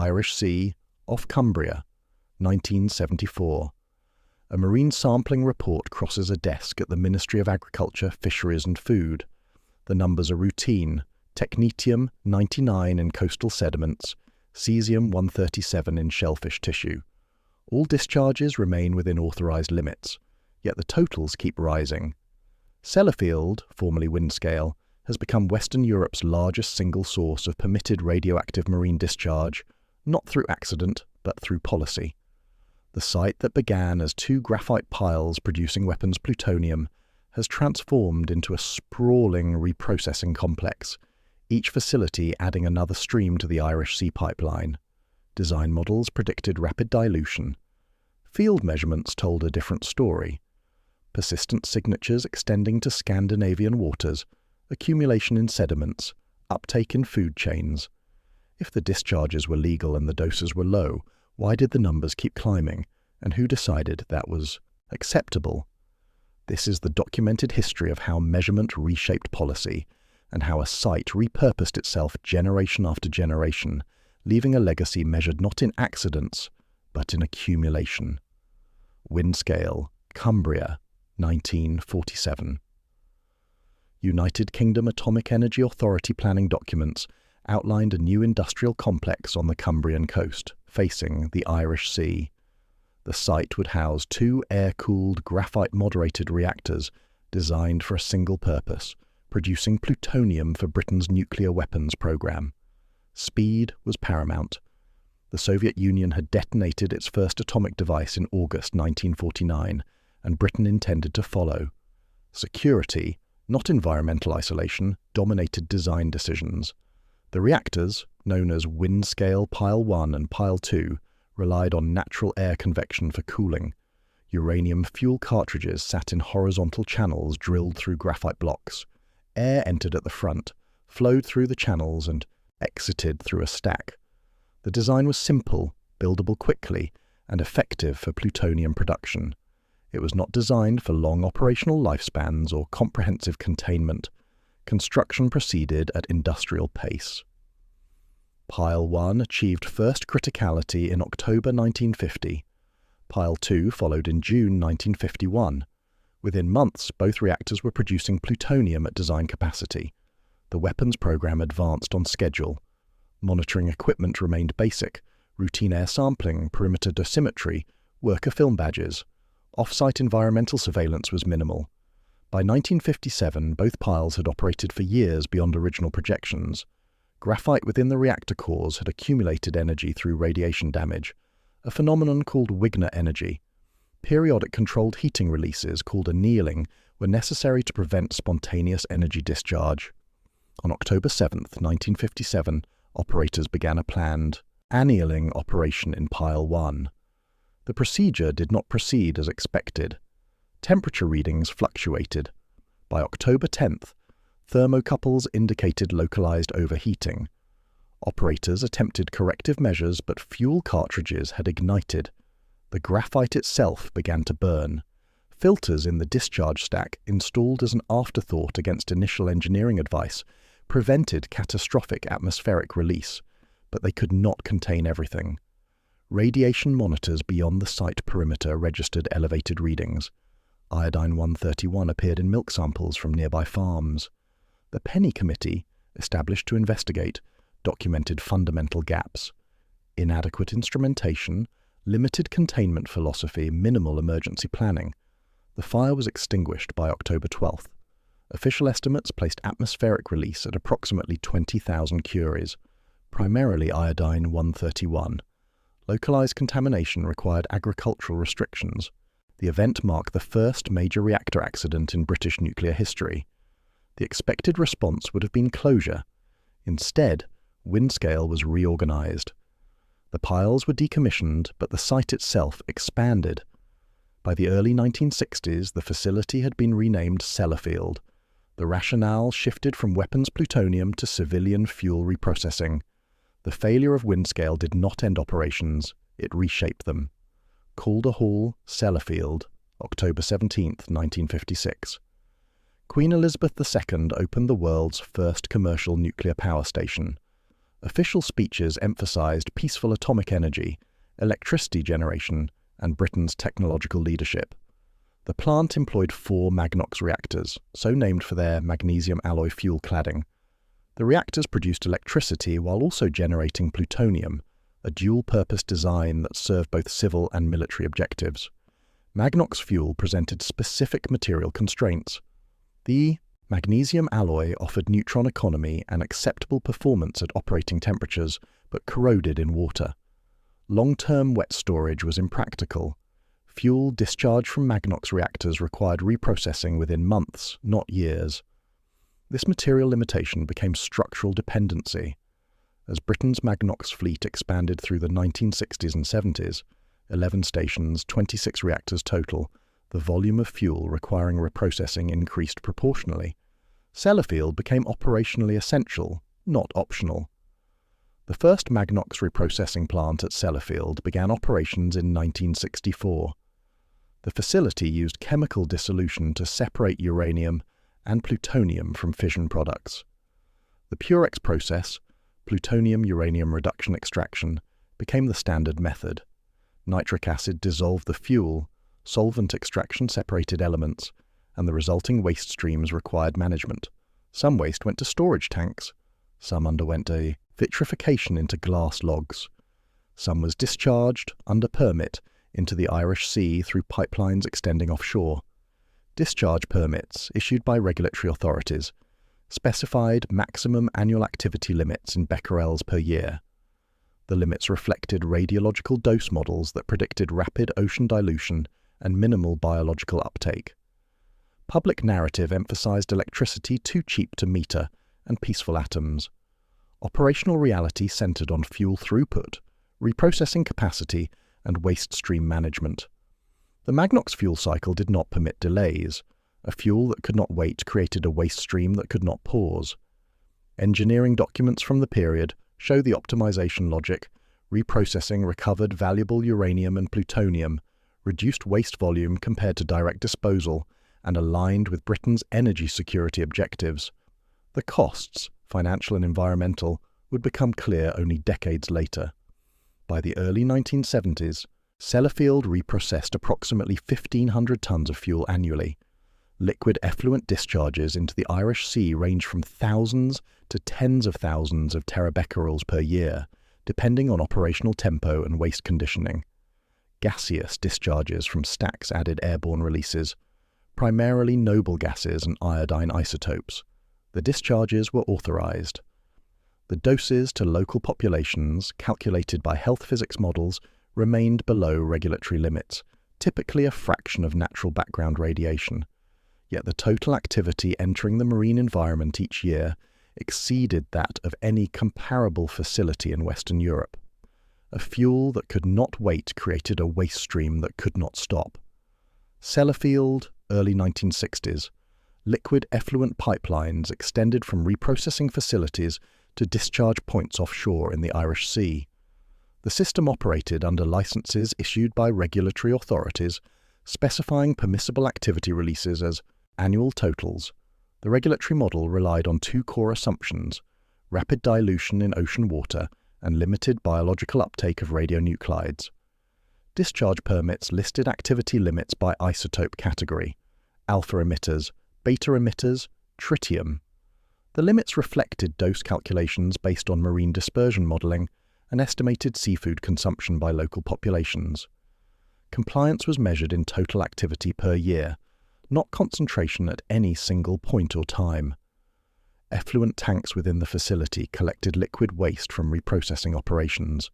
Irish Sea, off Cumbria, 1974. A marine sampling report crosses a desk at the Ministry of Agriculture, Fisheries and Food. The numbers are routine: technetium 99 in coastal sediments, cesium 137 in shellfish tissue. All discharges remain within authorized limits, yet the totals keep rising. Sellafield, formerly Windscale, has become Western Europe's largest single source of permitted radioactive marine discharge, not through accident, but through policy. The site that began as 2 graphite piles producing weapons plutonium has transformed into a sprawling reprocessing complex, each facility adding another stream to the Irish Sea pipeline. Design models predicted rapid dilution. Field measurements told a different story. Persistent signatures extending to Scandinavian waters, accumulation in sediments, uptake in food chains. If the discharges were legal and the doses were low, why did the numbers keep climbing, and who decided that was acceptable? This is the documented history of how measurement reshaped policy, and how a site repurposed itself generation after generation, leaving a legacy measured not in accidents, but in accumulation. Windscale, Cumbria, 1947. United Kingdom Atomic Energy Authority planning documents outlined a new industrial complex on the Cumbrian coast, facing the Irish Sea. The site would house 2 air-cooled, graphite-moderated reactors designed for a single purpose, producing plutonium for Britain's nuclear weapons program. Speed was paramount. The Soviet Union had detonated its first atomic device in August 1949, and Britain intended to follow. Security, not environmental isolation, dominated design decisions. The reactors, known as Windscale Pile 1 and Pile 2, relied on natural air convection for cooling. Uranium fuel cartridges sat in horizontal channels drilled through graphite blocks. Air entered at the front, flowed through the channels, and exited through a stack. The design was simple, buildable quickly, and effective for plutonium production. It was not designed for long operational lifespans or comprehensive containment. Construction proceeded at industrial pace. Pile 1 achieved first criticality in October 1950. Pile 2 followed in June 1951. Within months, both reactors were producing plutonium at design capacity. The weapons program advanced on schedule. Monitoring equipment remained basic: routine air sampling, perimeter dosimetry, worker film badges. Off-site environmental surveillance was minimal. By 1957, both piles had operated for years beyond original projections. Graphite within the reactor cores had accumulated energy through radiation damage, a phenomenon called Wigner energy. Periodic controlled heating releases, called annealing, were necessary to prevent spontaneous energy discharge. On October 7, 1957, operators began a planned annealing operation in Pile 1. The procedure did not proceed as expected. Temperature readings fluctuated. By October 10th, thermocouples indicated localized overheating. Operators attempted corrective measures, but fuel cartridges had ignited. The graphite itself began to burn. Filters in the discharge stack, installed as an afterthought against initial engineering advice, prevented catastrophic atmospheric release, but they could not contain everything. Radiation monitors beyond the site perimeter registered elevated readings. Iodine 131 appeared in milk samples from nearby farms. The Penny Committee, established to investigate, documented fundamental gaps: inadequate instrumentation, limited containment philosophy, minimal emergency planning. The fire was extinguished by October 12th. Official estimates placed atmospheric release at approximately 20,000 curies, primarily iodine 131. Localized contamination required agricultural restrictions. The event marked the first major reactor accident in British nuclear history. The expected response would have been closure. Instead, Windscale was reorganized. The piles were decommissioned, but the site itself expanded. By the early 1960s, the facility had been renamed Sellafield. The rationale shifted from weapons plutonium to civilian fuel reprocessing. The failure of Windscale did not end operations, it reshaped them. Calder Hall, Sellafield, October 17, 1956. Queen Elizabeth II opened the world's first commercial nuclear power station. Official speeches emphasized peaceful atomic energy, electricity generation, and Britain's technological leadership. The plant employed 4 Magnox reactors, so named for their magnesium alloy fuel cladding. The reactors produced electricity while also generating plutonium, a dual-purpose design that served both civil and military objectives. Magnox fuel presented specific material constraints. The magnesium alloy offered neutron economy and acceptable performance at operating temperatures, but corroded in water. Long-term wet storage was impractical. Fuel discharged from Magnox reactors required reprocessing within months, not years. This material limitation became structural dependency. As Britain's Magnox fleet expanded through the 1960s and 70s, 11 stations, 26 reactors total, the volume of fuel requiring reprocessing increased proportionally. Sellafield became operationally essential, not optional. The first Magnox reprocessing plant at Sellafield began operations in 1964. The facility used chemical dissolution to separate uranium and plutonium from fission products. The Purex process, plutonium-uranium reduction extraction, became the standard method. Nitric acid dissolved the fuel, solvent extraction separated elements, and the resulting waste streams required management. Some waste went to storage tanks. Some underwent a vitrification into glass logs. Some was discharged, under permit, into the Irish Sea through pipelines extending offshore. Discharge permits, issued by regulatory authorities, specified maximum annual activity limits in becquerels per year. The limits reflected radiological dose models that predicted rapid ocean dilution and minimal biological uptake. Public narrative emphasized electricity too cheap to meter and peaceful atoms. Operational reality centered on fuel throughput, reprocessing capacity, and waste stream management. The Magnox fuel cycle did not permit delays. A fuel that could not wait created a waste stream that could not pause. Engineering documents from the period show the optimization logic: reprocessing recovered valuable uranium and plutonium, reduced waste volume compared to direct disposal, and aligned with Britain's energy security objectives. The costs, financial and environmental, would become clear only decades later. By the early 1970s, Sellafield reprocessed approximately 1,500 tons of fuel annually. Liquid effluent discharges into the Irish Sea range from thousands to tens of thousands of terabecquerels per year, depending on operational tempo and waste conditioning. Gaseous discharges from stacks added airborne releases, primarily noble gases and iodine isotopes. The discharges were authorized. The doses to local populations, calculated by health physics models, remained below regulatory limits, typically a fraction of natural background radiation. Yet the total activity entering the marine environment each year exceeded that of any comparable facility in Western Europe. A fuel that could not wait created a waste stream that could not stop. Sellafield, early 1960s. Liquid effluent pipelines extended from reprocessing facilities to discharge points offshore in the Irish Sea. The system operated under licenses issued by regulatory authorities, specifying permissible activity releases as annual totals. The regulatory model relied on 2 core assumptions: rapid dilution in ocean water and limited biological uptake of radionuclides. Discharge permits listed activity limits by isotope category: alpha emitters, beta emitters, tritium. The limits reflected dose calculations based on marine dispersion modeling and estimated seafood consumption by local populations. Compliance was measured in total activity per year, not concentration at any single point or time. Effluent tanks within the facility collected liquid waste from reprocessing operations.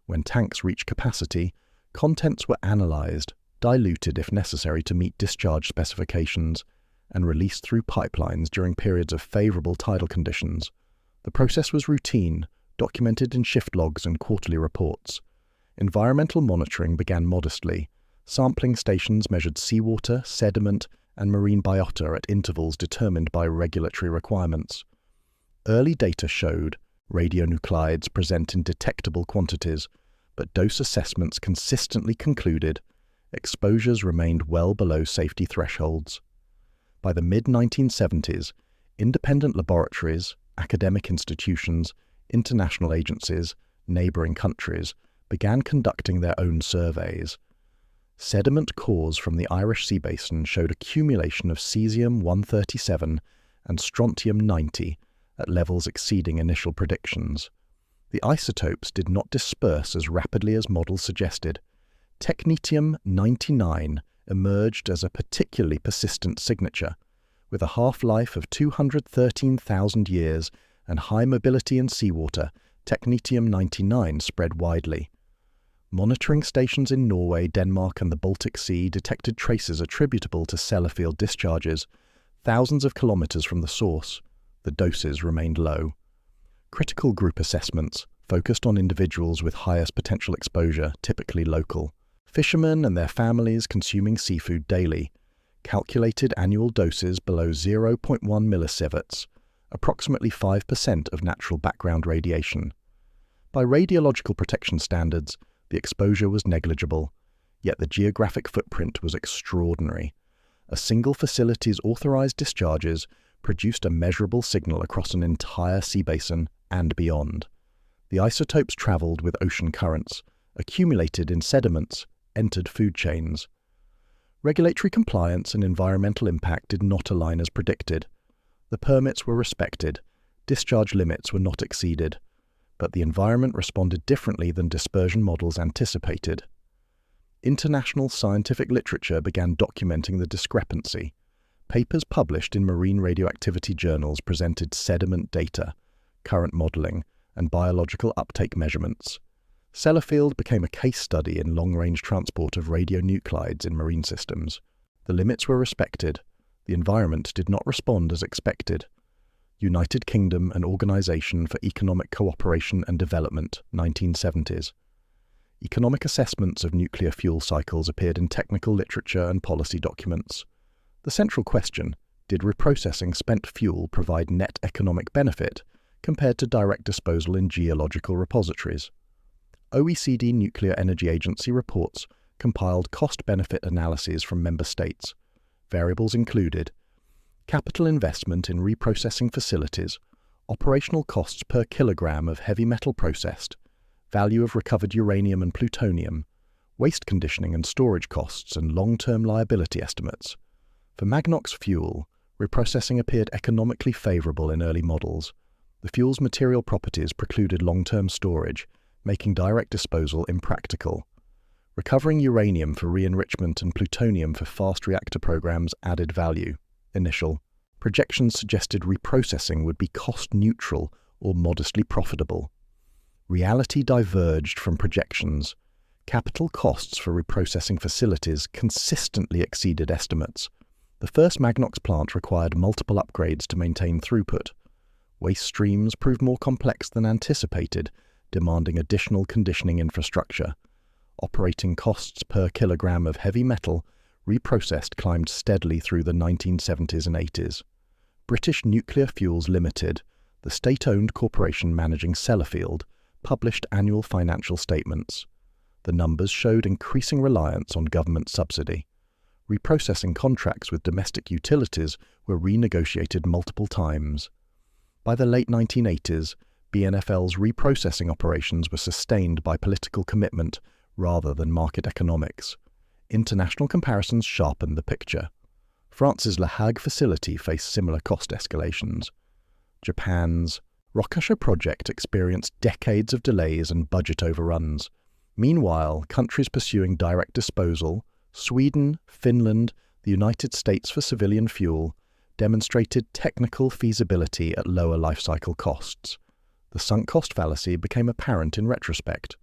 When tanks reached capacity, contents were analyzed, diluted if necessary to meet discharge specifications, and released through pipelines during periods of favorable tidal conditions. The process was routine, documented in shift logs and quarterly reports. Environmental monitoring began modestly. Sampling stations measured seawater, sediment, and marine biota at intervals determined by regulatory requirements. Early data showed radionuclides present in detectable quantities, but dose assessments consistently concluded exposures remained well below safety thresholds. By the mid-1970s, independent laboratories, academic institutions, international agencies, neighbouring countries, began conducting their own surveys. Sediment cores from the Irish Sea Basin showed accumulation of cesium-137 and strontium-90 at levels exceeding initial predictions. The isotopes did not disperse as rapidly as models suggested. Technetium-99 emerged as a particularly persistent signature, with a half-life of 213,000 years and high mobility in seawater. Technetium-99 spread widely. Monitoring stations in Norway, Denmark and the Baltic Sea detected traces attributable to Sellafield discharges, thousands of kilometres from the source. The doses remained low. Critical group assessments focused on individuals with highest potential exposure, typically local. Fishermen and their families consuming seafood daily. Calculated annual doses below 0.1 millisieverts, approximately 5% of natural background radiation. By radiological protection standards, the exposure was negligible, yet the geographic footprint was extraordinary. A single facility's authorized discharges produced a measurable signal across an entire sea basin and beyond. The isotopes traveled with ocean currents, accumulated in sediments, entered food chains. Regulatory compliance and environmental impact did not align as predicted. The permits were respected, discharge limits were not exceeded, but the environment responded differently than dispersion models anticipated. International scientific literature began documenting the discrepancy. Papers published in marine radioactivity journals presented sediment data, current modelling, and biological uptake measurements. Sellafield became a case study in long-range transport of radionuclides in marine systems. The limits were respected. The environment did not respond as expected. United Kingdom and Organisation for Economic Cooperation and Development, 1970s. Economic assessments of nuclear fuel cycles appeared in technical literature and policy documents. The central question, did reprocessing spent fuel provide net economic benefit compared to direct disposal in geological repositories? OECD Nuclear Energy Agency reports compiled cost-benefit analyses from member states. Variables included capital investment in reprocessing facilities, operational costs per kilogram of heavy metal processed, value of recovered uranium and plutonium, waste conditioning and storage costs, and long-term liability estimates. For Magnox fuel, reprocessing appeared economically favourable in early models. The fuel's material properties precluded long-term storage, making direct disposal impractical. Recovering uranium for re-enrichment and plutonium for fast reactor programs added value. Initial projections suggested reprocessing would be cost-neutral or modestly profitable. Reality diverged from projections. Capital costs for reprocessing facilities consistently exceeded estimates. The first Magnox plant required multiple upgrades to maintain throughput. Waste streams proved more complex than anticipated, demanding additional conditioning infrastructure. Operating costs per kilogram of heavy metal reprocessed climbed steadily through the 1970s and 80s. British Nuclear Fuels Limited, the state-owned corporation managing Sellafield, published annual financial statements. The numbers showed increasing reliance on government subsidy. Reprocessing contracts with domestic utilities were renegotiated multiple times. By the late 1980s, BNFL's reprocessing operations were sustained by political commitment rather than market economics. International comparisons sharpened the picture. France's Le Hague facility faced similar cost escalations. Japan's Rokkasho project experienced decades of delays and budget overruns. Meanwhile, countries pursuing direct disposal, Sweden, Finland, the United States for civilian fuel, demonstrated technical feasibility at lower life cycle costs. The sunk cost fallacy became apparent in retrospect.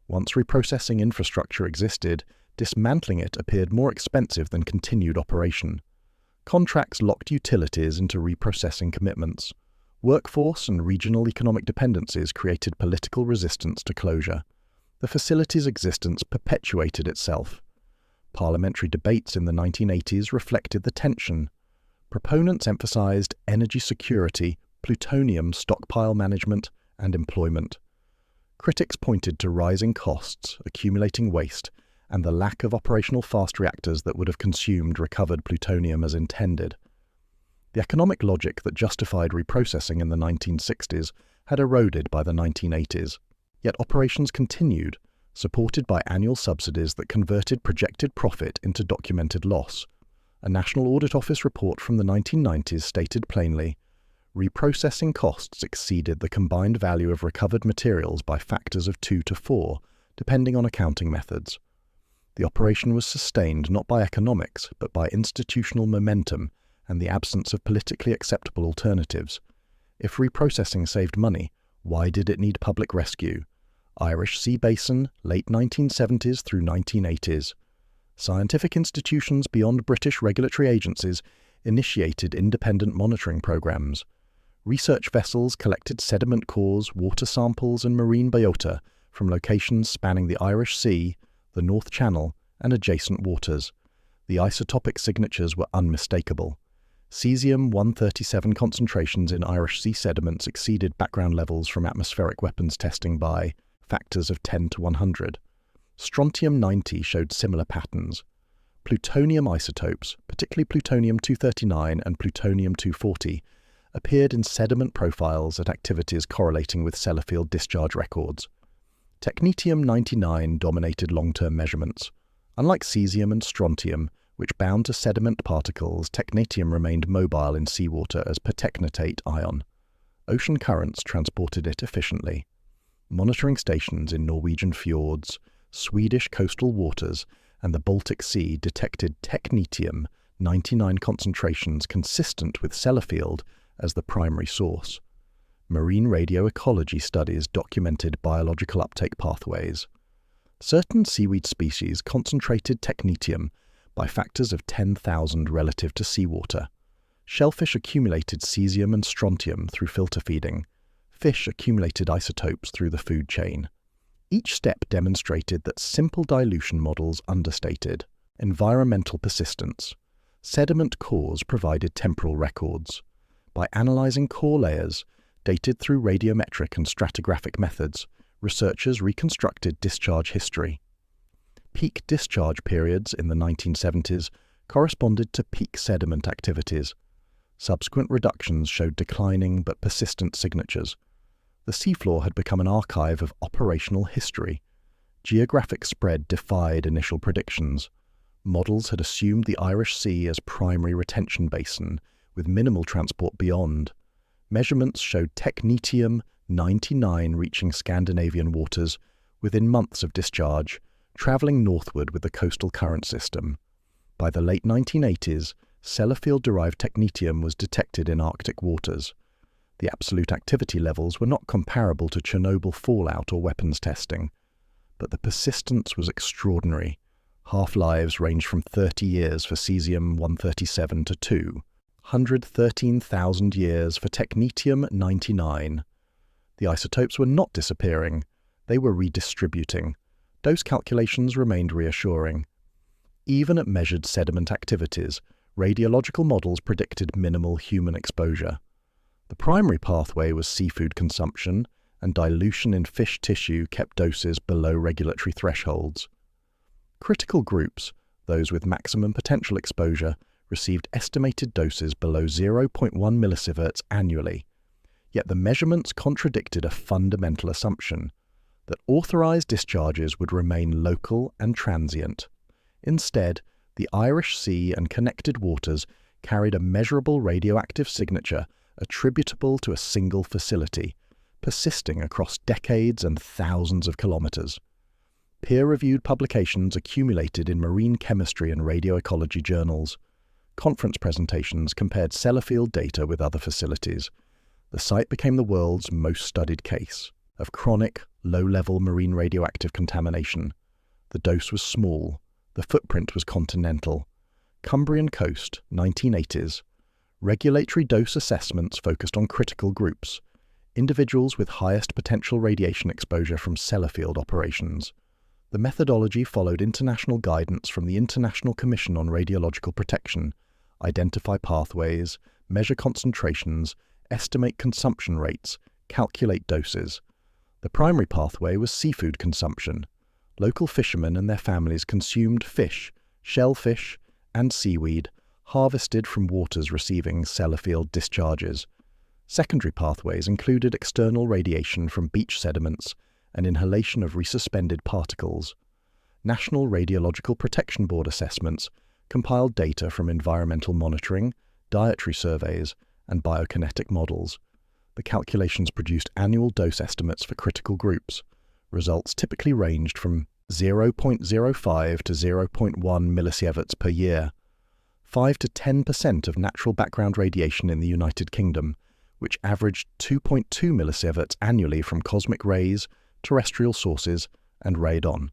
Once reprocessing infrastructure existed, dismantling it appeared more expensive than continued operation. Contracts locked utilities into reprocessing commitments. Workforce and regional economic dependencies created political resistance to closure. The facility's existence perpetuated itself. Parliamentary debates in the 1980s reflected the tension. Proponents emphasized energy security, plutonium stockpile management, and employment. Critics pointed to rising costs, accumulating waste, and the lack of operational fast reactors that would have consumed recovered plutonium as intended. The economic logic that justified reprocessing in the 1960s had eroded by the 1980s. Yet operations continued, supported by annual subsidies that converted projected profit into documented loss. A National Audit Office report from the 1990s stated plainly, reprocessing costs exceeded the combined value of recovered materials by factors of 2 to 4, depending on accounting methods. The operation was sustained not by economics, but by institutional momentum and the absence of politically acceptable alternatives. If reprocessing saved money, why did it need public rescue? Irish Sea Basin, late 1970s through 1980s. Scientific institutions beyond British regulatory agencies initiated independent monitoring programs. Research vessels collected sediment cores, water samples and marine biota from locations spanning the Irish Sea, the North Channel and adjacent waters. The isotopic signatures were unmistakable. Cesium-137 concentrations in Irish Sea sediments exceeded background levels from atmospheric weapons testing by factors of 10 to 100. Strontium-90 showed similar patterns. Plutonium isotopes, particularly plutonium-239 and plutonium-240, appeared in sediment profiles at activities correlating with Sellafield discharge records. Technetium-99 dominated long-term measurements. Unlike cesium and strontium, which bound to sediment particles, technetium remained mobile in seawater as pertechnetate ion. Ocean currents transported it efficiently. Monitoring stations in Norwegian fjords, Swedish coastal waters, and the Baltic Sea detected technetium-99 concentrations consistent with Sellafield as the primary source. Marine radioecology studies documented biological uptake pathways. Certain seaweed species concentrated technetium by factors of 10,000 relative to seawater. Shellfish accumulated cesium and strontium through filter feeding. Fish accumulated isotopes through the food chain. Each step demonstrated that simple dilution models understated. Environmental persistence. Sediment cores provided temporal records. By analyzing core layers, dated through radiometric and stratigraphic methods, researchers reconstructed discharge history. Peak discharge periods in the 1970s corresponded to peak sediment activities. Subsequent reductions showed declining but persistent signatures. The seafloor had become an archive of operational history. Geographic spread defied initial predictions. Models had assumed the Irish Sea as primary retention basin, with minimal transport beyond. Measurements showed technetium-99 reaching Scandinavian waters within months of discharge, travelling northward with the coastal current system. By the late 1980s, Sellafield-derived technetium was detected in Arctic waters. The absolute activity levels were not comparable to Chernobyl fallout or weapons testing, but the persistence was extraordinary. Half-lives ranged from 30 years for cesium-137 to 213,000 years for technetium-99. The isotopes were not disappearing, they were redistributing. Dose calculations remained reassuring. Even at measured sediment activities, radiological models predicted minimal human exposure. The primary pathway was seafood consumption, and dilution in fish tissue kept doses below regulatory thresholds. Critical groups, those with maximum potential exposure, received estimated doses below 0.1 millisieverts annually. Yet the measurements contradicted a fundamental assumption, that authorized discharges would remain local and transient. Instead, the Irish Sea and connected waters carried a measurable radioactive signature attributable to a single facility, persisting across decades and thousands of kilometers. Peer-reviewed publications accumulated in marine chemistry and radioecology journals. Conference presentations compared Sellafield data with other facilities. The site became the world's most studied case of chronic, low-level marine radioactive contamination. The dose was small. The footprint was continental. Cumbrian coast, 1980s. Regulatory dose assessments focused on critical groups, individuals with highest potential radiation exposure from Sellafield operations. The methodology followed international guidance from the International Commission on Radiological Protection, identify pathways, measure concentrations, estimate consumption rates, calculate doses. The primary pathway was seafood consumption. Local fishermen and their families consumed fish, shellfish, and seaweed harvested from waters receiving Sellafield discharges. Secondary pathways included external radiation from beach sediments and inhalation of resuspended particles. National Radiological Protection Board assessments compiled data from environmental monitoring, dietary surveys, and biokinetic models. The calculations produced annual dose estimates for critical groups. Results typically ranged from 0.05 to 0.1 millisieverts per year. 5 to 10% of natural background radiation in the United Kingdom, which averaged 2.2 millisieverts annually from cosmic rays, terrestrial sources, and radon.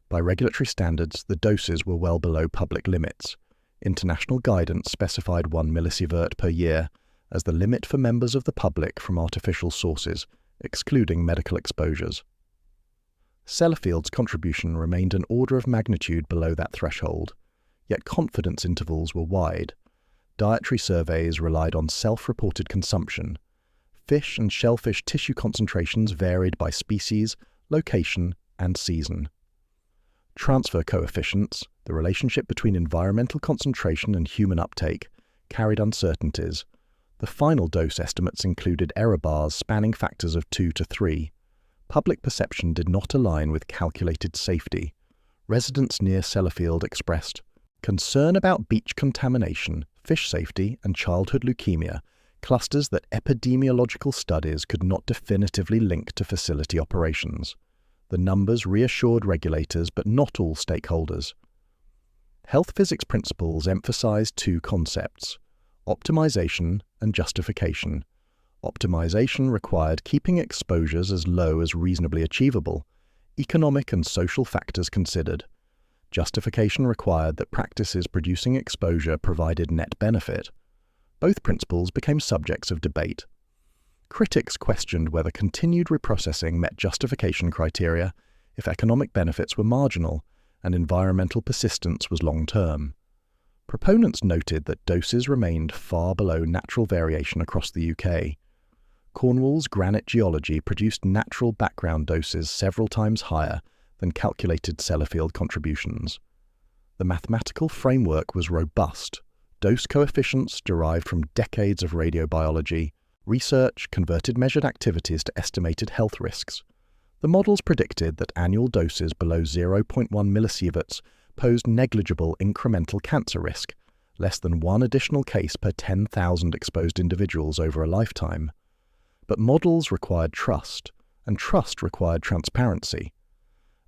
By regulatory standards, the doses were well below public limits. International guidance specified 1 millisievert per year as the limit for members of the public from artificial sources, excluding medical exposures. Sellafield's contribution remained an order of magnitude below that threshold, yet confidence intervals were wide. Dietary surveys relied on self-reported consumption. Fish and shellfish tissue concentrations varied by species, location, and season. Transfer coefficients, the relationship between environmental concentration and human uptake, carried uncertainties. The final dose estimates included error bars spanning factors of 2 to 3. Public perception did not align with calculated safety. Residents near Sellafield expressed concern about beach contamination, fish safety, and childhood leukemia, clusters that epidemiological studies could not definitively link to facility operations. The numbers reassured regulators but not all stakeholders. Health physics principles emphasized two concepts: optimization and justification. Optimization required keeping exposures as low as reasonably achievable, economic and social factors considered. Justification required that practices producing exposure provided net benefit. Both principles became subjects of debate. Critics questioned whether continued reprocessing met justification criteria if economic benefits were marginal and environmental persistence was long-term. Proponents noted that doses remained far below natural variation across the UK. Cornwall's granite geology produced natural background doses several times higher than calculated Sellafield contributions. The mathematical framework was robust. Dose coefficients derived from decades of radiobiology. Research converted measured activities to estimated health risks. The models predicted that annual doses below 0.1 millisieverts posed negligible incremental cancer risk, less than one additional case per 10,000 exposed individuals over a lifetime. But models required trust, and trust required transparency.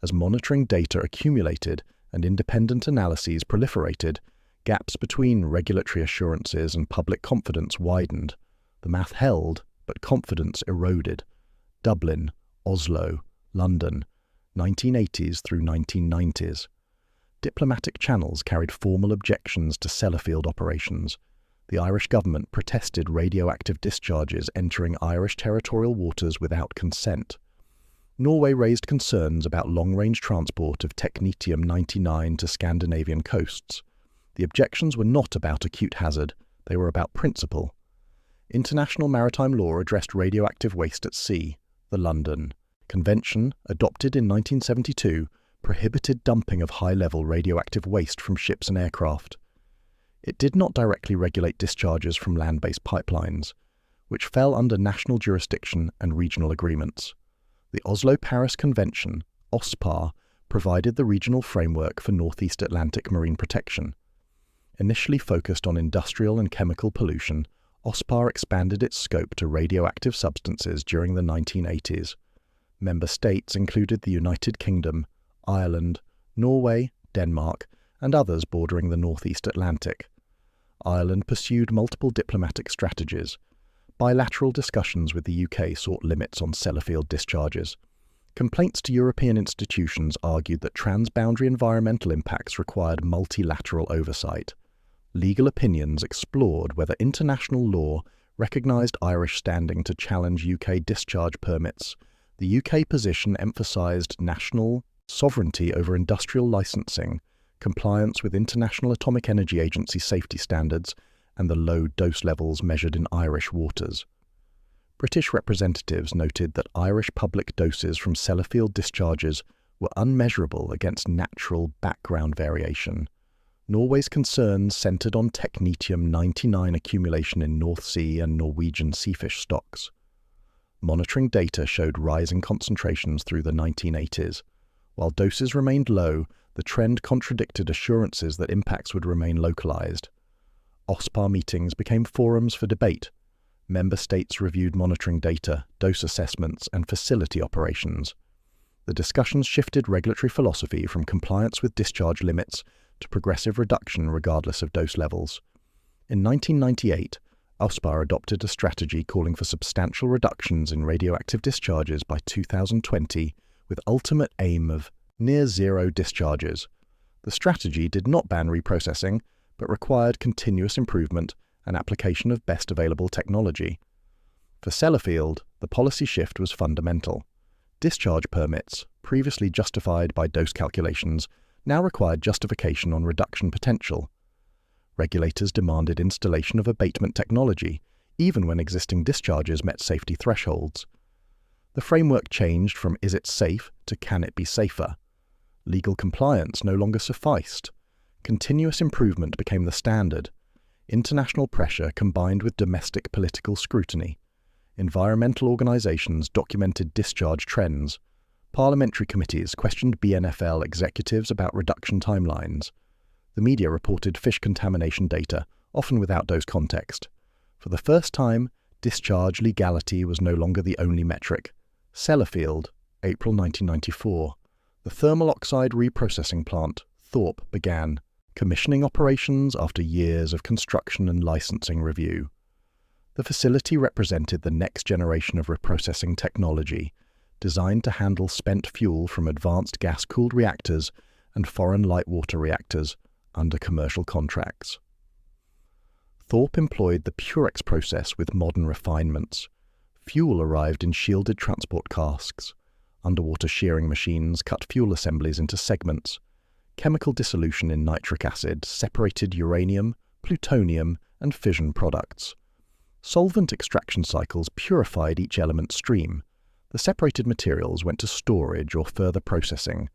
As monitoring data accumulated and independent analyses proliferated, gaps between regulatory assurances and public confidence widened. The math held, but confidence eroded. Dublin, Oslo, London, 1980s through 1990s. Diplomatic channels carried formal objections to Sellafield operations. The Irish government protested radioactive discharges entering Irish territorial waters without consent. Norway raised concerns about long-range transport of technetium-99 to Scandinavian coasts. The objections were not about acute hazard, they were about principle. International maritime law addressed radioactive waste at sea. The London Convention, adopted in 1972, prohibited dumping of high-level radioactive waste from ships and aircraft. It did not directly regulate discharges from land-based pipelines, which fell under national jurisdiction and regional agreements. The Oslo-Paris Convention, OSPAR, provided the regional framework for Northeast Atlantic marine protection. Initially focused on industrial and chemical pollution, OSPAR expanded its scope to radioactive substances during the 1980s. Member states included the United Kingdom, Ireland, Norway, Denmark, and others bordering the Northeast Atlantic. Ireland pursued multiple diplomatic strategies. Bilateral discussions with the UK sought limits on Sellafield discharges. Complaints to European institutions argued that transboundary environmental impacts required multilateral oversight. Legal opinions explored whether international law recognised Irish standing to challenge UK discharge permits. The UK position emphasised national sovereignty over industrial licensing, compliance with International Atomic Energy Agency safety standards, and the low dose levels measured in Irish waters. British representatives noted that Irish public doses from Sellafield discharges were unmeasurable against natural background variation. Norway's concerns centred on technetium-99 accumulation in North Sea and Norwegian seafish stocks. Monitoring data showed rising concentrations through the 1980s. While doses remained low, the trend contradicted assurances that impacts would remain localized. OSPAR meetings became forums for debate. Member states reviewed monitoring data, dose assessments, and facility operations. The discussions shifted regulatory philosophy from compliance with discharge limits to progressive reduction regardless of dose levels. In 1998, OSPAR adopted a strategy calling for substantial reductions in radioactive discharges by 2020, with ultimate aim of near-zero discharges. The strategy did not ban reprocessing, but required continuous improvement and application of best available technology. For Sellafield, the policy shift was fundamental. Discharge permits, previously justified by dose calculations, now required justification on reduction potential. Regulators demanded installation of abatement technology, even when existing discharges met safety thresholds. The framework changed from "is it safe" to "can it be safer?" Legal compliance no longer sufficed. Continuous improvement became the standard. International pressure combined with domestic political scrutiny. Environmental organizations documented discharge trends. Parliamentary committees questioned BNFL executives about reduction timelines. The media reported fish contamination data, often without dose context. For the first time, discharge legality was no longer the only metric. Sellafield, April 1994. The thermal oxide reprocessing plant, THORP, began. Commissioning operations after years of construction and licensing review. The facility represented the next generation of reprocessing technology, designed to handle spent fuel from advanced gas-cooled reactors and foreign light water reactors under commercial contracts. THORP employed the Purex process with modern refinements. Fuel arrived in shielded transport casks. Underwater shearing machines cut fuel assemblies into segments. Chemical dissolution in nitric acid separated uranium, plutonium, and fission products. Solvent extraction cycles purified each element stream. The separated materials went to storage or further processing.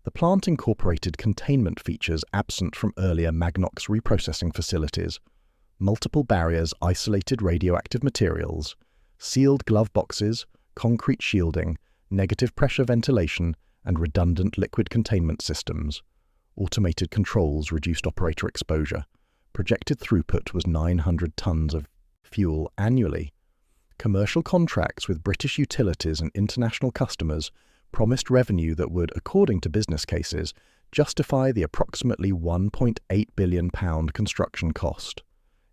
The plant incorporated containment features absent from earlier Magnox reprocessing facilities. Multiple barriers isolated radioactive materials, sealed glove boxes, concrete shielding, negative pressure ventilation, and redundant liquid containment systems. Automated controls reduced operator exposure. Projected throughput was 900 tons of fuel annually. Commercial contracts with British utilities and international customers promised revenue that would, according to business cases, justify the approximately £1.8 billion construction cost.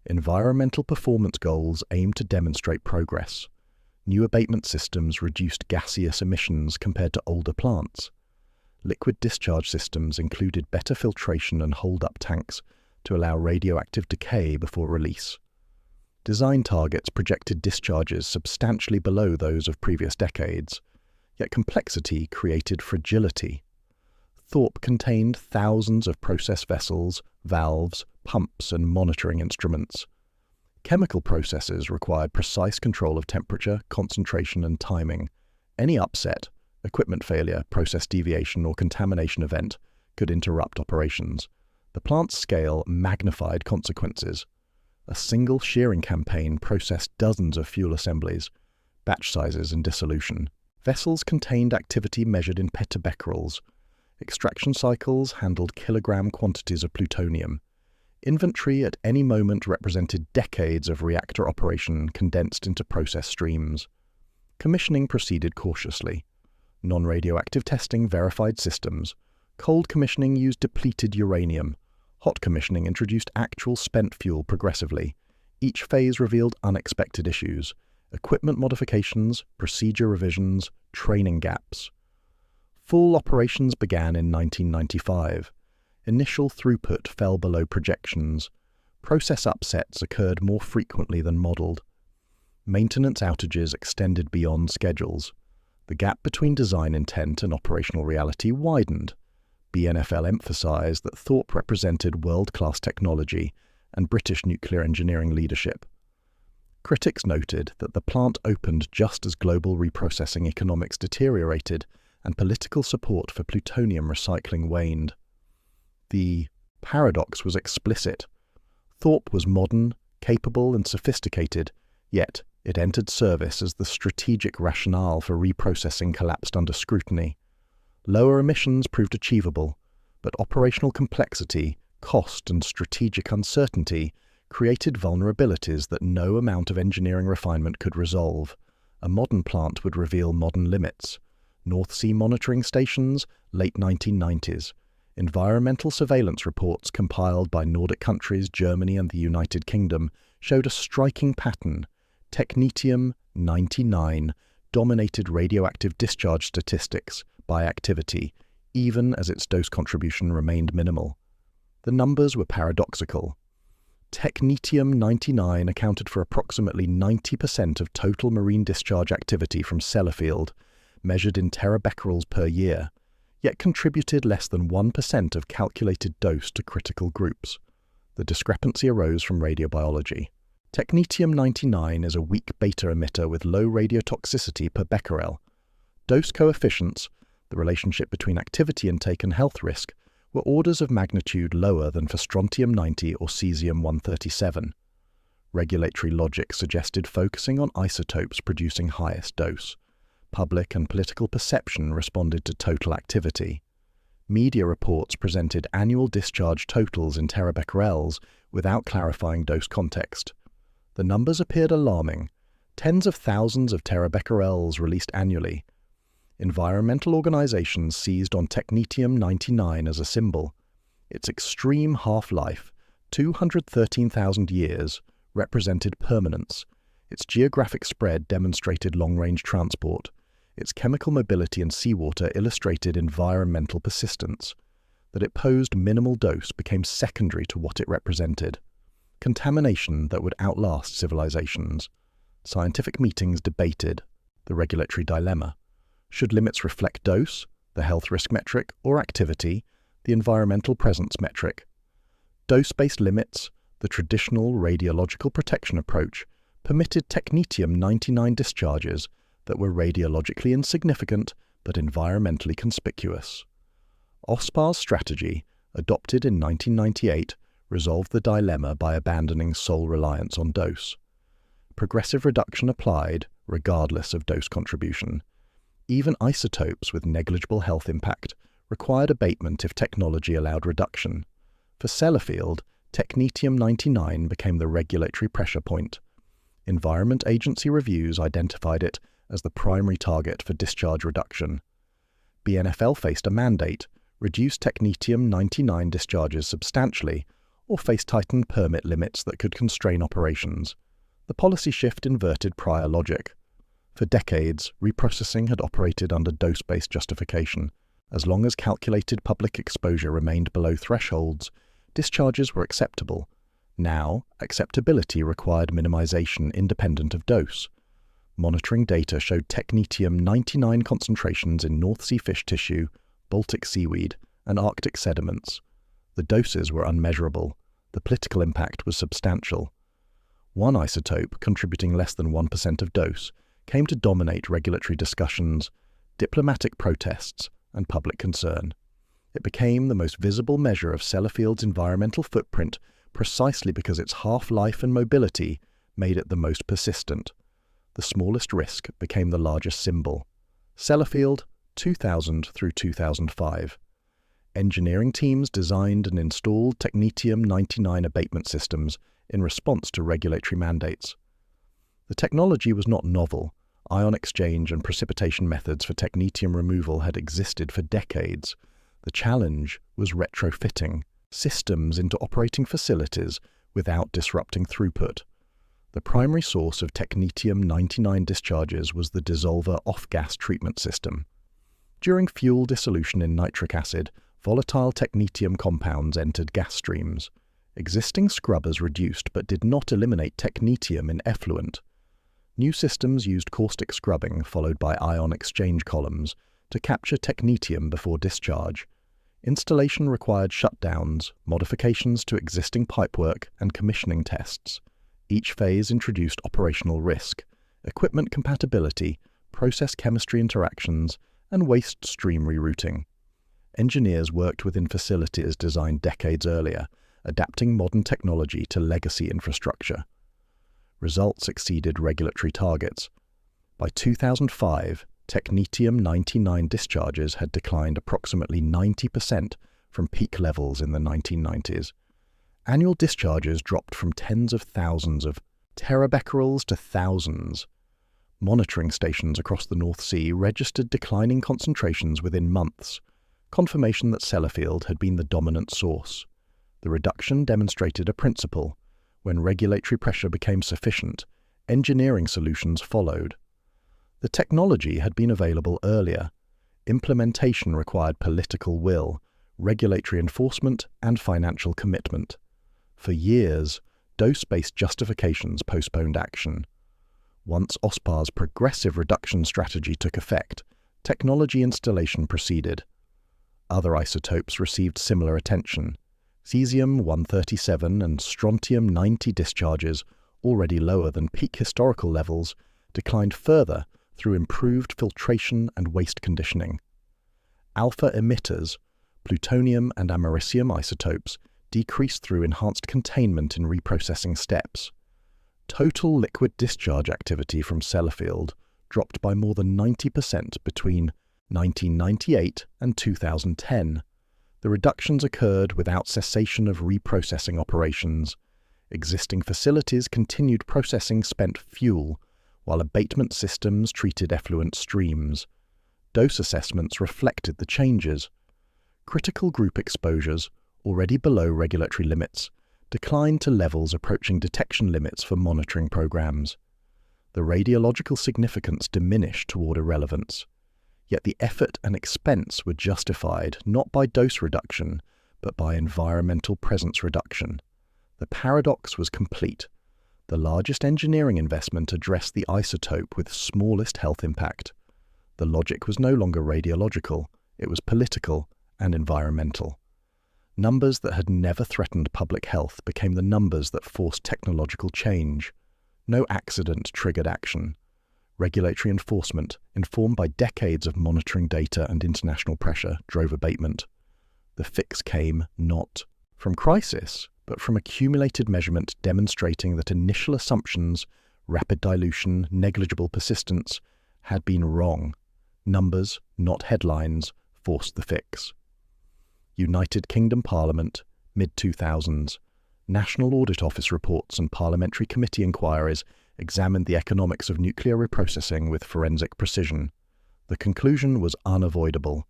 Environmental performance goals aimed to demonstrate progress. New abatement systems reduced gaseous emissions compared to older plants. Liquid discharge systems included better filtration and hold-up tanks to allow radioactive decay before release. Design targets projected discharges substantially below those of previous decades, yet complexity created fragility. THORP contained thousands of process vessels, valves, pumps, and monitoring instruments. Chemical processes required precise control of temperature, concentration, and timing. Any upset, equipment failure, process deviation, or contamination event could interrupt operations. The plant's scale magnified consequences. A single shearing campaign processed dozens of fuel assemblies, batch sizes, and dissolution. Vessels contained activity measured in petabecquerels. Extraction cycles handled kilogram quantities of plutonium. Inventory at any moment represented decades of reactor operation condensed into process streams. Commissioning proceeded cautiously. Non-radioactive testing verified systems. Cold commissioning used depleted uranium. Hot commissioning introduced actual spent fuel progressively. Each phase revealed unexpected issues. Equipment modifications, procedure revisions, training gaps. Full operations began in 1995. Initial throughput fell below projections. Process upsets occurred more frequently than modelled. Maintenance outages extended beyond schedules. The gap between design intent and operational reality widened. BNFL emphasised that THORP represented world-class technology and British nuclear engineering leadership. Critics noted that the plant opened just as global reprocessing economics deteriorated and political support for plutonium recycling waned. The Paradox was explicit. THORP was modern, capable and sophisticated, yet it entered service as the strategic rationale for reprocessing collapsed under scrutiny. Lower emissions proved achievable, but operational complexity, cost and strategic uncertainty created vulnerabilities that no amount of engineering refinement could resolve. A modern plant would reveal modern limits. North Sea monitoring stations, late 1990s. Environmental surveillance reports compiled by Nordic countries, Germany and the United Kingdom showed a striking pattern. Technetium-99 dominated radioactive discharge statistics by activity, even as its dose contribution remained minimal. The numbers were paradoxical. Technetium-99 accounted for approximately 90% of total marine discharge activity from Sellafield, measured in terabecquerels per year, yet contributed less than 1% of calculated dose to critical groups. The discrepancy arose from radiobiology. Technetium-99 is a weak beta emitter with low radiotoxicity per becquerel. Dose coefficients, the relationship between activity intake and health risk, were orders of magnitude lower than for strontium-90 or cesium-137. Regulatory logic suggested focusing on isotopes producing highest dose. Public and political perception responded to total activity. Media reports presented annual discharge totals in terabecquerels without clarifying dose context. The numbers appeared alarming. Tens of thousands of terabecquerels released annually. Environmental organizations seized on technetium-99 as a symbol. Its extreme half-life, 213,000 years, represented permanence. Its geographic spread demonstrated long-range transport. Its chemical mobility in seawater illustrated environmental persistence. That it posed minimal dose became secondary to what it represented. Contamination that would outlast civilizations. Scientific meetings debated the regulatory dilemma. Should limits reflect dose, the health risk metric, or activity, the environmental presence metric? Dose-based limits, the traditional radiological protection approach, permitted technetium-99 discharges that were radiologically insignificant but environmentally conspicuous. OSPAR's strategy, adopted in 1998, resolved the dilemma by abandoning sole reliance on dose. Progressive reduction applied, regardless of dose contribution. Even isotopes with negligible health impact required abatement if technology allowed reduction. For Sellafield, technetium-99 became the regulatory pressure point. Environment Agency reviews identified it as the primary target for discharge reduction. BNFL faced a mandate, reduce technetium-99 discharges substantially, or face tightened permit limits that could constrain operations. The policy shift inverted prior logic. For decades, reprocessing had operated under dose-based justification. As long as calculated public exposure remained below thresholds, discharges were acceptable. Now, acceptability required minimization independent of dose. Monitoring data showed technetium-99 concentrations in North Sea fish tissue, Baltic seaweed, and Arctic sediments. The doses were unmeasurable. The political impact was substantial. One isotope, contributing less than 1% of dose, came to dominate regulatory discussions, diplomatic protests, and public concern. It became the most visible measure of Sellafield's environmental footprint precisely because its half-life and mobility made it the most persistent. The smallest risk became the largest symbol. Sellafield, 2000 through 2005. Engineering teams designed and installed technetium-99 abatement systems in response to regulatory mandates. The technology was not novel. Ion exchange and precipitation methods for technetium removal had existed for decades. The challenge was retrofitting systems into operating facilities without disrupting throughput. The primary source of technetium-99 discharges was the dissolver off-gas treatment system. During fuel dissolution in nitric acid, volatile technetium compounds entered gas streams. Existing scrubbers reduced but did not eliminate technetium in effluent. New systems used caustic scrubbing followed by ion exchange columns to capture technetium before discharge. Installation required shutdowns, modifications to existing pipework, and commissioning tests. Each phase introduced operational risk, equipment compatibility, process chemistry interactions, and waste stream rerouting. engineers worked within facilities designed decades earlier, adapting modern technology to legacy infrastructure. Results exceeded regulatory targets. By 2005, technetium-99 discharges had declined approximately 90% from peak levels in the 1990s. Annual discharges dropped from tens of thousands of terabecquerels to thousands. Monitoring stations across the North Sea registered declining concentrations within months, confirmation that Sellafield had been the dominant source. The reduction demonstrated a principle. When regulatory pressure became sufficient, engineering solutions followed. The technology had been available earlier. Implementation required political will, regulatory enforcement, and financial commitment. For years, dose-based justifications postponed action. Once OSPA's progressive reduction strategy took effect, technology installation proceeded. Other isotopes received similar attention. Cesium-137 and strontium-90 discharges, already lower than peak historical levels, declined further through improved filtration and waste conditioning. Alpha emitters, plutonium and americium isotopes, decreased through enhanced containment in reprocessing steps. Total liquid discharge activity from Sellafield dropped by more than 90% between 1998 and 2010. The reductions occurred without cessation of reprocessing operations. Existing facilities continued processing spent fuel, while abatement systems treated effluent streams. Dose assessments reflected the changes. Critical group exposures, already below regulatory limits, declined to levels approaching detection limits for monitoring programs. The radiological significance diminished toward irrelevance. Yet the effort and expense were justified not by dose reduction, but by environmental presence reduction. The paradox was complete. The largest engineering investment addressed the isotope with smallest health impact. The logic was no longer radiological, it was political and environmental. Numbers that had never threatened public health became the numbers that forced technological change. No accident triggered action. Regulatory enforcement, informed by decades of monitoring data and international pressure, drove abatement. The fix came not from crisis, but from accumulated measurement demonstrating that initial assumptions, rapid dilution, negligible persistence, had been wrong. Numbers, not headlines, forced the fix. United Kingdom Parliament, mid-2000s. National Audit Office reports and parliamentary committee inquiries examined the economics of nuclear reprocessing with forensic precision. The conclusion was unavoidable.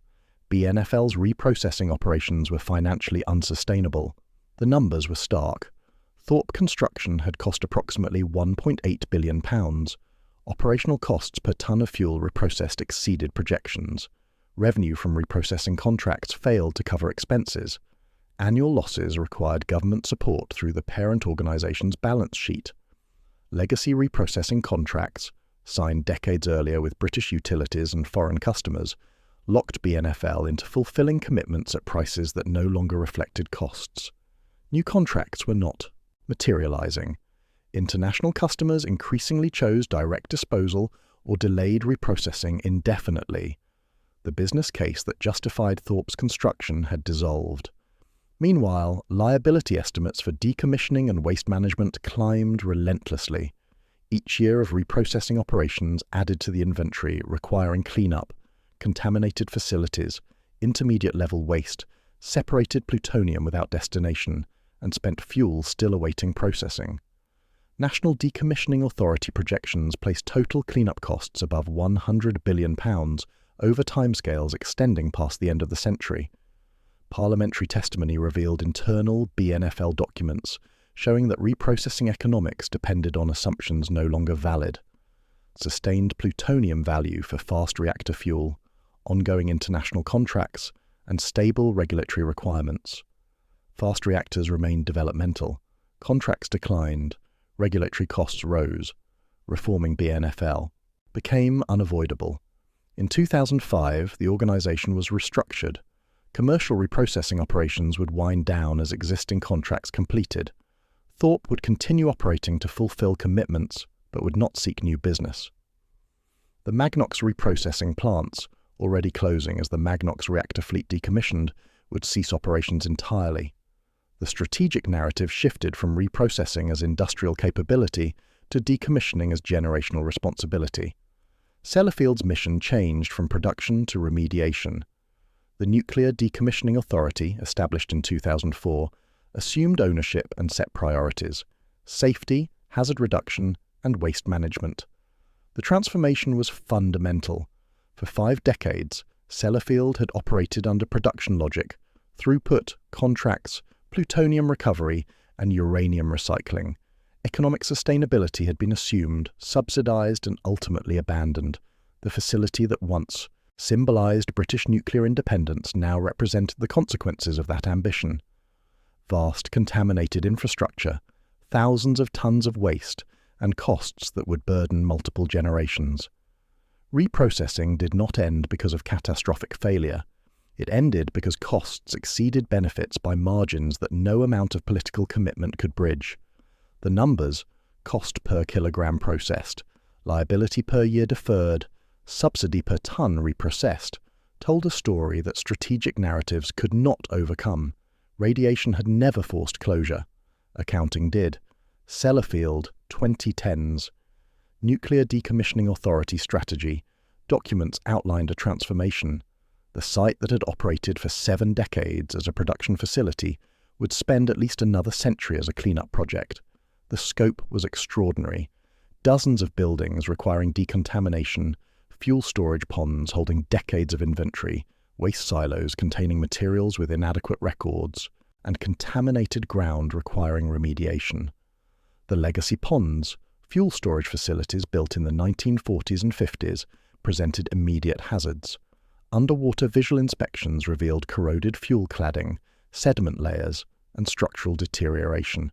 BNFL's reprocessing operations were financially unsustainable. The numbers were stark. THORP construction had cost approximately £1.8 billion. Operational costs per tonne of fuel reprocessed exceeded projections. Revenue from reprocessing contracts failed to cover expenses. Annual losses required government support through the parent organisation's balance sheet. Legacy reprocessing contracts, signed decades earlier with British utilities and foreign customers, locked BNFL into fulfilling commitments at prices that no longer reflected costs. New contracts were not materialising. International customers increasingly chose direct disposal or delayed reprocessing indefinitely. The business case that justified THORP's construction had dissolved. Meanwhile, liability estimates for decommissioning and waste management climbed relentlessly. Each year of reprocessing operations added to the inventory, requiring cleanup, contaminated facilities, intermediate-level waste, separated plutonium without destination, and spent fuel still awaiting processing. National Decommissioning Authority projections place total cleanup costs above £100 billion over timescales extending past the end of the century. Parliamentary testimony revealed internal BNFL documents showing that reprocessing economics depended on assumptions no longer valid. Sustained plutonium value for fast reactor fuel, ongoing international contracts, and stable regulatory requirements. Fast reactors remained developmental. Contracts declined. Regulatory costs rose. Reforming BNFL became unavoidable. In 2005, the organisation was restructured. Commercial reprocessing operations would wind down as existing contracts completed. THORP would continue operating to fulfill commitments, but would not seek new business. The Magnox reprocessing plants, already closing as the Magnox reactor fleet decommissioned, would cease operations entirely. The strategic narrative shifted from reprocessing as industrial capability to decommissioning as generational responsibility. Sellafield's mission changed from production to remediation. The Nuclear Decommissioning Authority, established in 2004, assumed ownership and set priorities: safety, hazard reduction, and waste management. The transformation was fundamental. For 5 decades, Sellafield had operated under production logic: throughput, contracts, plutonium recovery, and uranium recycling. Economic sustainability had been assumed, subsidized, and ultimately abandoned. The facility that once symbolized British nuclear independence now represented the consequences of that ambition. Vast contaminated infrastructure, thousands of tons of waste, and costs that would burden multiple generations. Reprocessing did not end because of catastrophic failure. It ended because costs exceeded benefits by margins that no amount of political commitment could bridge. The numbers, cost per kilogram processed, liability per year deferred, subsidy per ton reprocessed, told a story that strategic narratives could not overcome. Radiation had never forced closure. Accounting did. Sellafield, 2010s. Nuclear Decommissioning Authority Strategy. Documents outlined a transformation. The site that had operated for 7 decades as a production facility would spend at least another century as a cleanup project. The scope was extraordinary. Dozens of buildings requiring decontamination, fuel storage ponds holding decades of inventory, waste silos containing materials with inadequate records, and contaminated ground requiring remediation. The legacy ponds, fuel storage facilities built in the 1940s and 50s, presented immediate hazards. Underwater visual inspections revealed corroded fuel cladding, sediment layers, and structural deterioration.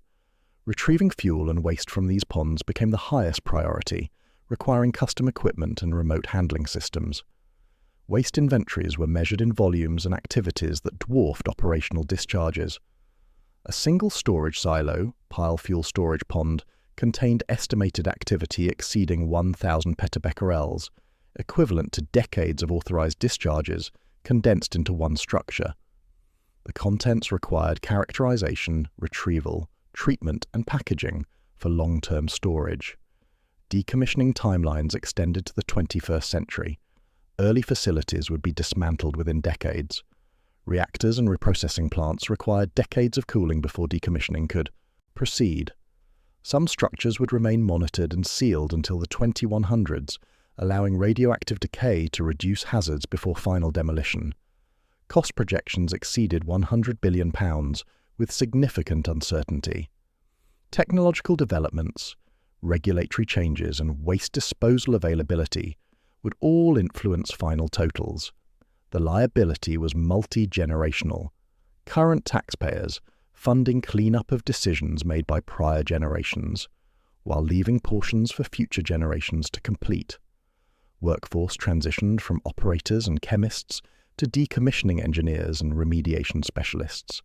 Retrieving fuel and waste from these ponds became the highest priority, requiring custom equipment and remote handling systems. Waste inventories were measured in volumes and activities that dwarfed operational discharges. A single storage silo, pile fuel storage pond, contained estimated activity exceeding 1,000 petabecquerels, equivalent to decades of authorized discharges, condensed into one structure. The contents required characterization, retrieval, treatment, and packaging for long-term storage. Decommissioning timelines extended to the 21st century. Early facilities would be dismantled within decades. Reactors and reprocessing plants required decades of cooling before decommissioning could proceed. Some structures would remain monitored and sealed until the 2100s, allowing radioactive decay to reduce hazards before final demolition. Cost projections exceeded £100 billion, with significant uncertainty. Technological developments, regulatory changes, and waste disposal availability would all influence final totals. The liability was multi-generational. Current taxpayers funding cleanup of decisions made by prior generations, while leaving portions for future generations to complete. Workforce transitioned from operators and chemists to decommissioning engineers and remediation specialists.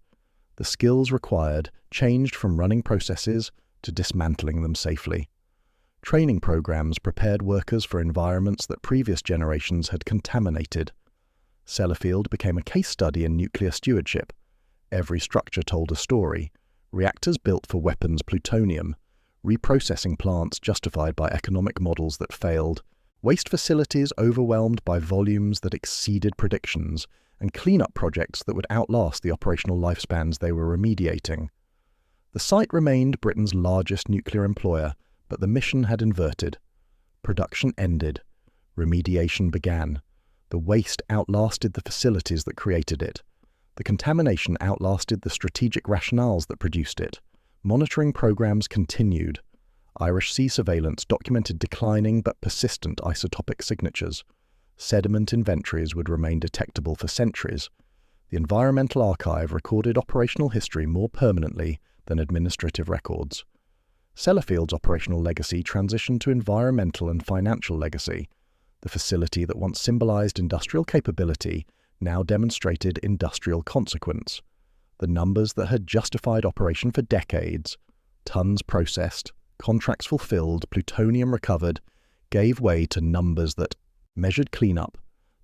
The skills required changed from running processes to dismantling them safely. Training programs prepared workers for environments that previous generations had contaminated. Sellafield became a case study in nuclear stewardship. Every structure told a story. Reactors built for weapons plutonium, reprocessing plants justified by economic models that failed, waste facilities overwhelmed by volumes that exceeded predictions, and cleanup projects that would outlast the operational lifespans they were remediating. The site remained Britain's largest nuclear employer, but the mission had inverted. Production ended. Remediation began. The waste outlasted the facilities that created it. The contamination outlasted the strategic rationales that produced it. Monitoring programs continued. Irish sea surveillance documented declining but persistent isotopic signatures. Sediment inventories would remain detectable for centuries. The Environmental Archive recorded operational history more permanently than administrative records. Sellafield's operational legacy transitioned to environmental and financial legacy. The facility that once symbolized industrial capability now demonstrated industrial consequence. The numbers that had justified operation for decades, tons processed, contracts fulfilled, plutonium recovered, gave way to numbers that measured cleanup,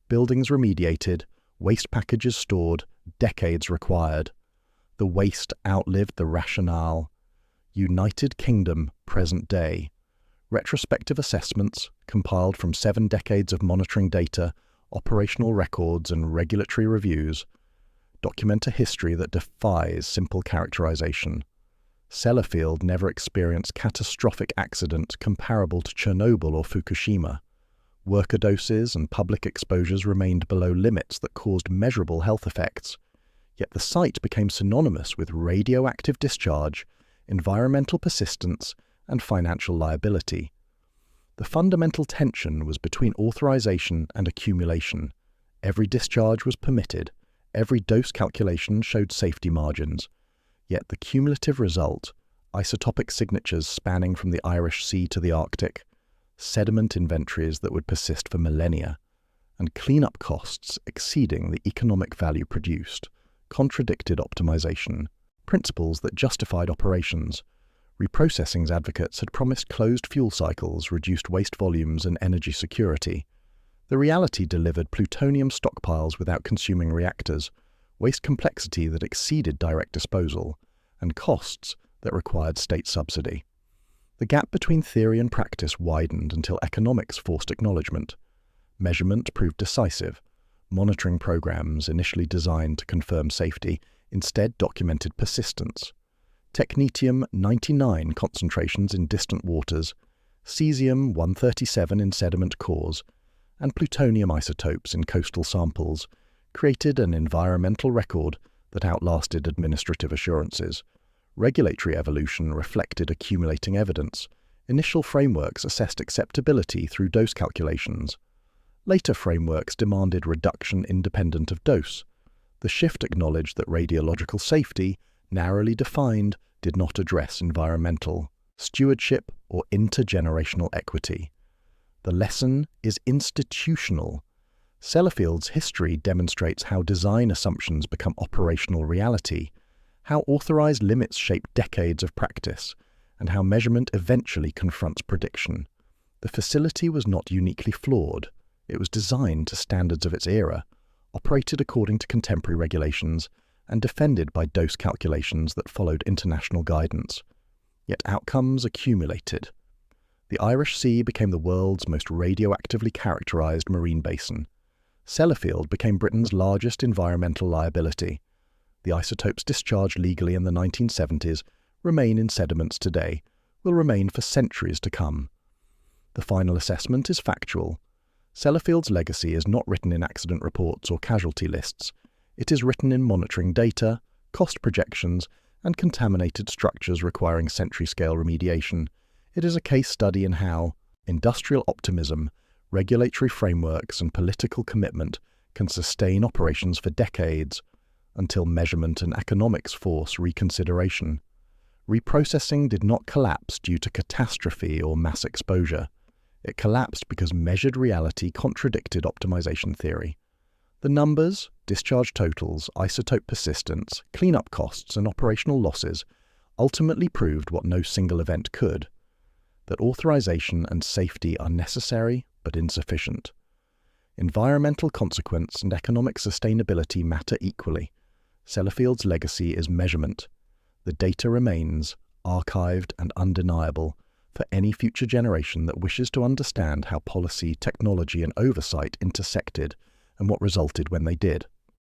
buildings remediated, waste packages stored, decades required. The waste outlived the rationale. United Kingdom, present day. Retrospective assessments, compiled from 7 decades of monitoring data, operational records and regulatory reviews, document a history that defies simple characterization. Sellafield never experienced catastrophic accident comparable to Chernobyl or Fukushima. Worker doses and public exposures remained below limits that caused measurable health effects, yet the site became synonymous with radioactive discharge, environmental persistence, and financial liability. The fundamental tension was between authorization and accumulation. Every discharge was permitted, every dose calculation showed safety margins, yet the cumulative result, isotopic signatures spanning from the Irish Sea to the Arctic, sediment inventories that would persist for millennia, and cleanup costs exceeding the economic value produced, contradicted optimization, principles that justified operations. Reprocessing's advocates had promised closed fuel cycles, reduced waste volumes, and energy security. The reality delivered plutonium stockpiles without consuming reactors, waste complexity that exceeded direct disposal, and costs that required state subsidy. The gap between theory and practice widened until economics forced acknowledgement. Measurement proved decisive. Monitoring programs, initially designed to confirm safety, instead documented persistence. Technetium-99 concentrations in distant waters, cesium-137 in sediment cores, and plutonium isotopes in coastal samples created an environmental record that outlasted administrative assurances. Regulatory evolution reflected accumulating evidence. Initial frameworks assessed acceptability through dose calculations. Later frameworks demanded reduction independent of dose. The shift acknowledged that radiological safety, narrowly defined, did not address environmental, stewardship, or intergenerational equity. The lesson is institutional. Sellafield's history demonstrates how design assumptions become operational reality, how authorized limits shape decades of practice, and how measurement eventually confronts prediction. The facility was not uniquely flawed. It was designed to standards of its era, operated according to contemporary regulations, and defended by dose calculations that followed international guidance. Yet outcomes accumulated. The Irish Sea became the world's most radioactively characterized marine basin. Sellafield became Britain's largest environmental liability. The isotopes discharged legally in the 1970s remain in sediments today, will remain for centuries to come. The final assessment is factual. Sellafield's legacy is not written in accident reports or casualty lists. It is written in monitoring data, cost projections, and contaminated structures requiring century-scale remediation. It is a case study in how industrial optimism, regulatory frameworks, and political commitment can sustain operations for decades until measurement and economics force reconsideration. Reprocessing did not collapse due to catastrophe or mass exposure. It collapsed because measured reality contradicted optimization theory. The numbers, discharge totals, isotope persistence, cleanup costs, and operational losses ultimately proved what no single event could: that authorization and safety are necessary but insufficient. Environmental consequence and economic sustainability matter equally. Sellafield's legacy is measurement. The data remains, archived and undeniable, for any future generation that wishes to understand how policy, technology, and oversight intersected and what resulted when they did.